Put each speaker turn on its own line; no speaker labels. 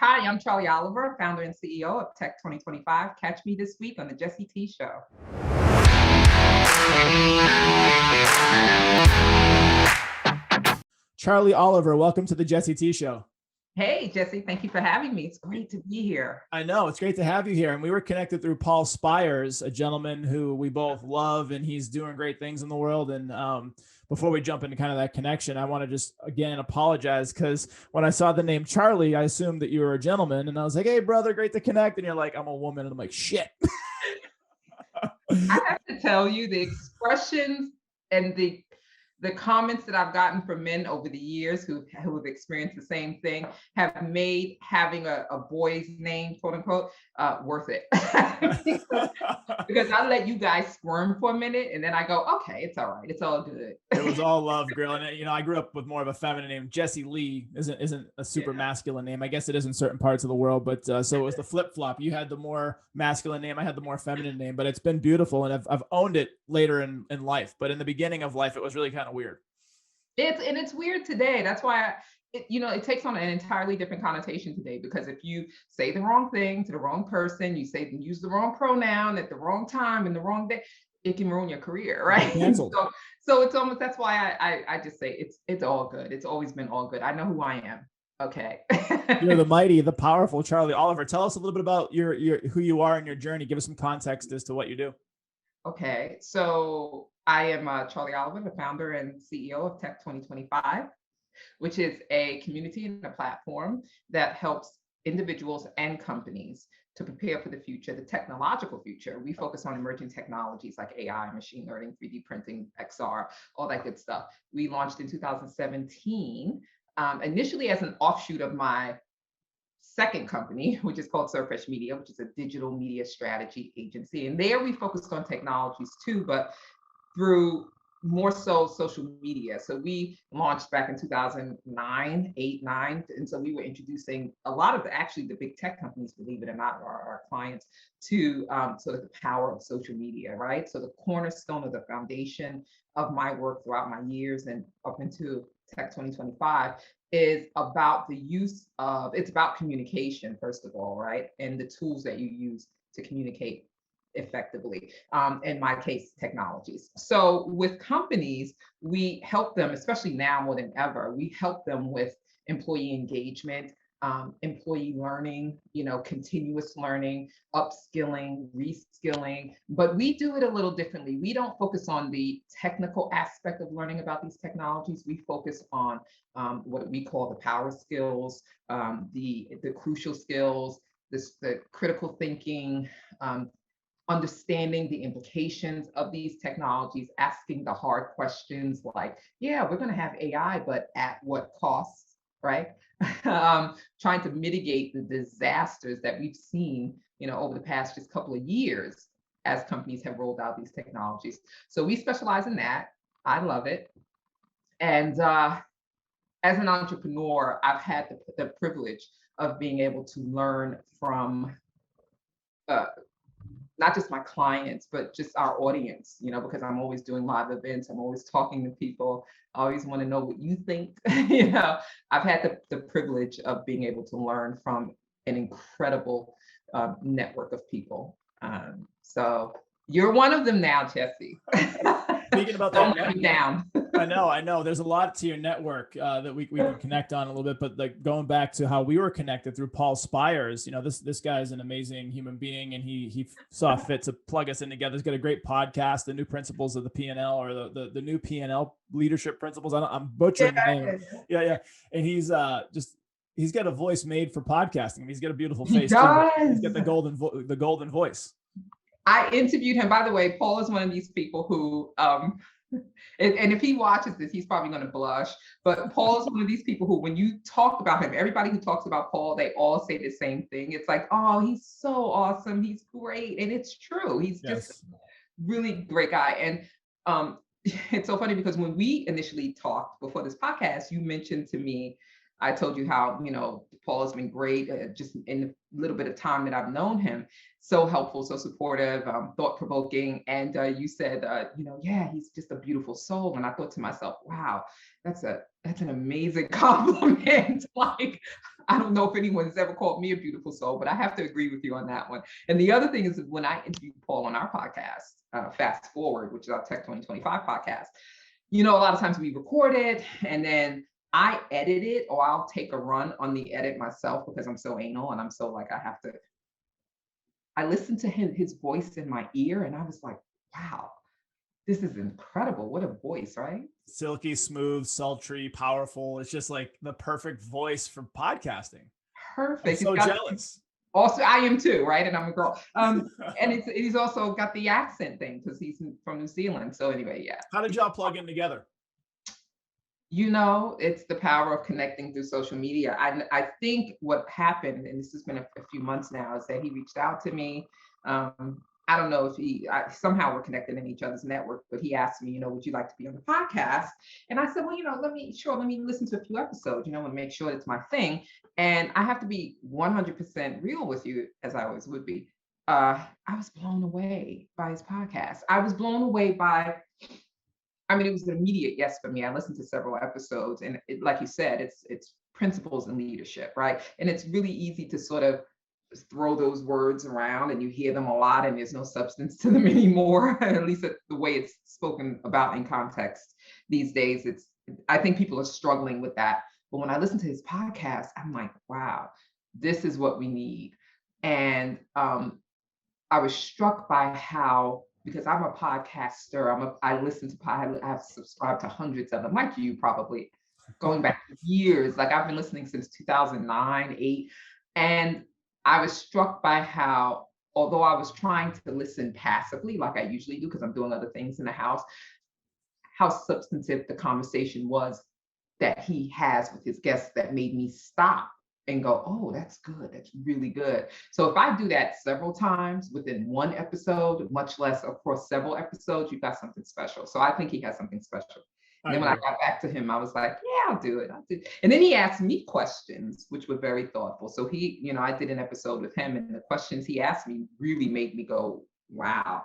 Hi, I'm Charlie Oliver, founder and CEO of Tech 2025. Catch me this week on the Jesse T Show.
Charlie Oliver, welcome to the Jesse T Show.
Hey, Jesse, thank you for having me. It's great to be here.
I know, it's great to have you here. And we were connected through Paul Spires, a gentleman who we both love, and he's doing great things in the world. And before we jump into kind of that connection, I want to just, again, apologize because when I saw the name Charlie, I assumed that you were a gentleman. And I was like, hey, brother, great to connect. And you're like, I'm a woman. And I'm like, shit.
I have to tell you, the expressions and the comments that I've gotten from men over the years who have experienced the same thing have made having a boy's name, quote unquote, worth it. Because I let you guys squirm for a minute and then I go, okay, it's all right. It's all good.
It was all love, girl. And I grew up with more of a feminine name. Jesse Lee isn't a super masculine name. I guess it is in certain parts of the world, but so it was the flip flop. You had the more masculine name. I had the more feminine name, but it's been beautiful. And I've owned it later in life, but in the beginning of life, it was really kind of weird.
It's weird today. That's why it takes on an entirely different connotation today, because if you say the wrong thing to the wrong person, use the wrong pronoun at the wrong time and the wrong day, it can ruin your career, right? So it's almost, that's why I just say it's all good. It's always been all good. I know who I am. Okay.
You're the mighty, the powerful Charlie Oliver. Tell us a little bit about your who you are and your journey. Give us some context as to what you do.
Okay, so I am Charlie Oliver, the founder and CEO of Tech 2025, which is a community and a platform that helps individuals and companies to prepare for the future, the technological future. We focus on emerging technologies like AI, machine learning, 3D printing, XR, all that good stuff. We launched in 2017, initially as an offshoot of my second company, which is called Surfresh Media, which is a digital media strategy agency. And there we focused on technologies too, but through more so social media. So we launched back in 2009, 8, 9. And so we were introducing a lot of the big tech companies, believe it or not, our clients, to sort of the power of social media, right? So the cornerstone of the foundation of my work throughout my years and up into Tech 2025 is about it's about communication, first of all, right? And the tools that you use to communicate effectively. In my case, technologies. So with companies, we help them, especially now more than ever, we help them with employee engagement, employee learning, continuous learning, upskilling, reskilling, but we do it a little differently. We don't focus on the technical aspect of learning about these technologies. We focus on what we call the power skills, the crucial skills, the critical thinking, understanding the implications of these technologies, asking the hard questions like, yeah, we're going to have AI, but at what costs, right? Trying to mitigate the disasters that we've seen, over the past just couple of years as companies have rolled out these technologies. So we specialize in that. I love it. And as an entrepreneur, I've had the privilege of being able to learn from not just my clients, but just our audience, because I'm always doing live events. I'm always talking to people. I always want to know what you think. I've had the privilege of being able to learn from an incredible network of people. So you're one of them now, Jesse.
Speaking about
Don't let me down.
I know. There's a lot to your network that we can connect on a little bit, but like going back to how we were connected through Paul Spires, this guy is an amazing human being, and he saw fit to plug us in together. He's got a great podcast, The New Principles of the P&L, or the New P&L Leadership Principles. I'm butchering the name. Yeah. And he's got a voice made for podcasting. He's got a beautiful face. He's got the golden voice.
I interviewed him. By the way, Paul is one of these people who, and if he watches this, he's probably going to blush. But Paul is one of these people who, when you talk about him, everybody who talks about Paul, they all say the same thing. It's like, oh, he's so awesome. He's great. And it's true. He's just a really great guy. And it's so funny because when we initially talked before this podcast, you mentioned to me, I told you how, Paul has been great just in the little bit of time that I've known him. So helpful, so supportive, thought-provoking. And you said, yeah, he's just a beautiful soul. And I thought to myself, wow, that's an amazing compliment. Like, I don't know if anyone's ever called me a beautiful soul, but I have to agree with you on that one. And the other thing is when I interviewed Paul on our podcast, Fast Forward, which is our Tech 2025 podcast, a lot of times we record it and then I edit it, or I'll take a run on the edit myself because I'm so anal and I'm so like, I listened to his voice in my ear and I was like, wow, this is incredible. What a voice, right?
Silky, smooth, sultry, powerful. It's just like the perfect voice for podcasting.
Perfect.
I'm so jealous.
Also, I am too, right? And I'm a girl. And he's also got the accent thing because he's from New Zealand. So anyway, yeah.
How did y'all plug in together?
It's the power of connecting through social media. I think what happened, and this has been a few months now, is that he reached out to me. I don't know if somehow we're connected in each other's network, but he asked me, would you like to be on the podcast? And I said, well, let me listen to a few episodes, and make sure it's my thing. And I have to be 100% real with you, as I always would be. I was blown away by his podcast. I was blown away by, it was an immediate yes for me. I listened to several episodes and like you said, it's principles and leadership, right? And it's really easy to sort of throw those words around and you hear them a lot and there's no substance to them anymore, at least the way it's spoken about in context these days. I think people are struggling with that. But when I listen to his podcast, I'm like, wow, this is what we need. And I was struck by how, because I'm a podcaster, I listen to I've subscribed to hundreds of them, like you probably, going back years. Like I've been listening since 2009, 8, and I was struck by how, although I was trying to listen passively, like I usually do, because I'm doing other things in the house, how substantive the conversation was that he has with his guests that made me stop and go, oh, that's good. That's really good. So if I do that several times within one episode, much less across several episodes, you've got something special. So I think he has something special. And then when I got back to him, I was like, yeah, I'll do it. And then he asked me questions, which were very thoughtful. So I did an episode with him and the questions he asked me really made me go, wow.